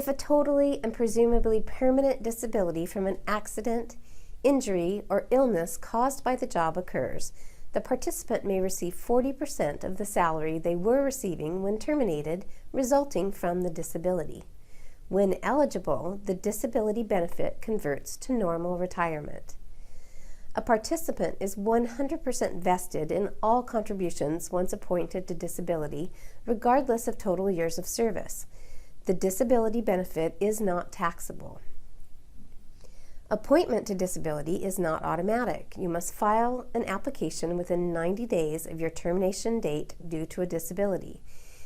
If a totally and presumably permanent disability from an accident, injury, or illness caused by the job occurs, the participant may receive 40% of the salary they were receiving when terminated, resulting from the disability. When eligible, the disability benefit converts to normal retirement. A participant is 100% vested in all contributions once appointed to disability, regardless of total years of service. The disability benefit is not taxable. Appointment to disability is not automatic. You must file an application within 90 days of your termination date due to a disability.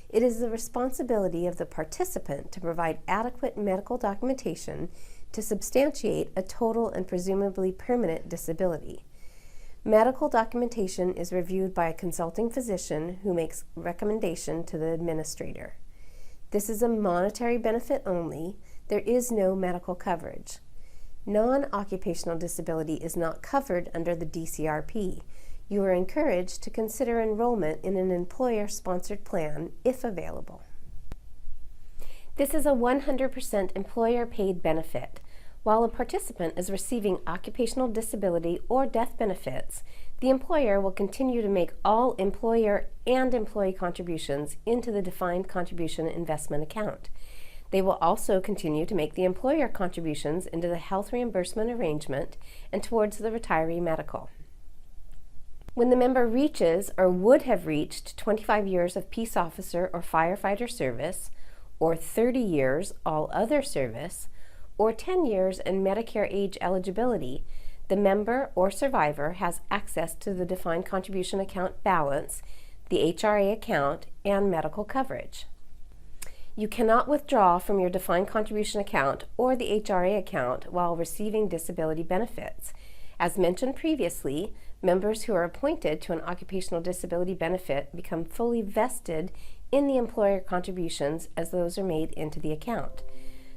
It is the responsibility of the participant to provide adequate medical documentation to substantiate a total and presumably permanent disability. Medical documentation is reviewed by a consulting physician who makes recommendation to the administrator. This is a monetary benefit only. There is no medical coverage. Non-occupational disability is not covered under the DCRP. You are encouraged to consider enrollment in an employer-sponsored plan if available. This is a 100% employer-paid benefit. While a participant is receiving occupational disability or death benefits, the employer will continue to make all employer and employee contributions into the defined contribution investment account. They will also continue to make the employer contributions into the health reimbursement arrangement and towards the retiree medical. When the member reaches or would have reached 25 years of peace officer or firefighter service, or 30 years all other service, or 10 years in Medicare age eligibility, the member or survivor has access to the defined contribution account balance, the HRA account, and medical coverage. You cannot withdraw from your defined contribution account or the HRA account while receiving disability benefits. As mentioned previously, members who are appointed to an occupational disability benefit become fully vested in the employer contributions as those are made into the account.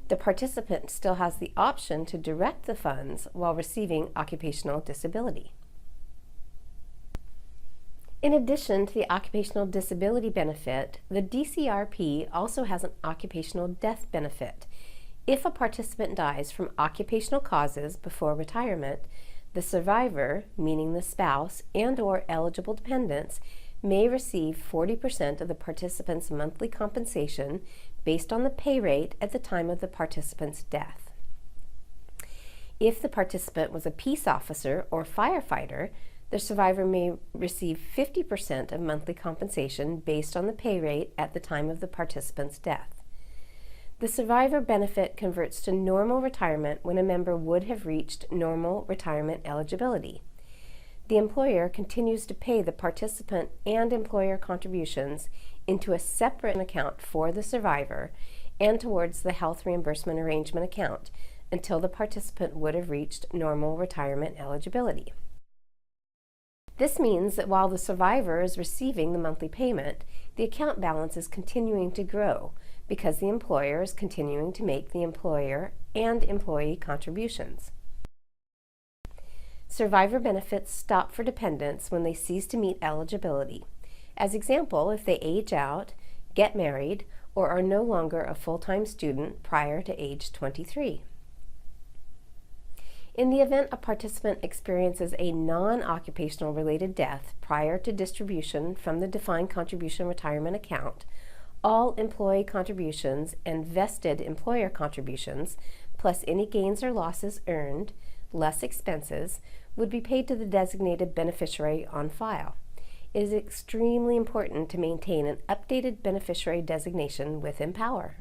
The participant still has the option to direct the funds while receiving occupational disability. In addition to the occupational disability benefit, the DCRP also has an occupational death benefit. If a participant dies from occupational causes before retirement, the survivor, meaning the spouse and/or eligible dependents, may receive 40% of the participant's monthly compensation based on the pay rate at the time of the participant's death. If the participant was a peace officer or firefighter, the survivor may receive 50% of monthly compensation based on the pay rate at the time of the participant's death. The survivor benefit converts to normal retirement when a member would have reached normal retirement eligibility. The employer continues to pay the participant and employer contributions into a separate account for the survivor and towards the health reimbursement arrangement account until the participant would have reached normal retirement eligibility. This means that while the survivor is receiving the monthly payment, the account balance is continuing to grow because the employer is continuing to make the employer and employee contributions. Survivor benefits stop for dependents when they cease to meet eligibility. As example, if they age out, get married, or are no longer a full-time student prior to age 23. In the event a participant experiences a non-occupational related death prior to distribution from the defined contribution retirement account, all employee contributions and vested employer contributions, plus any gains or losses earned, less expenses, would be paid to the designated beneficiary on file. It is extremely important to maintain an updated beneficiary designation with Empower.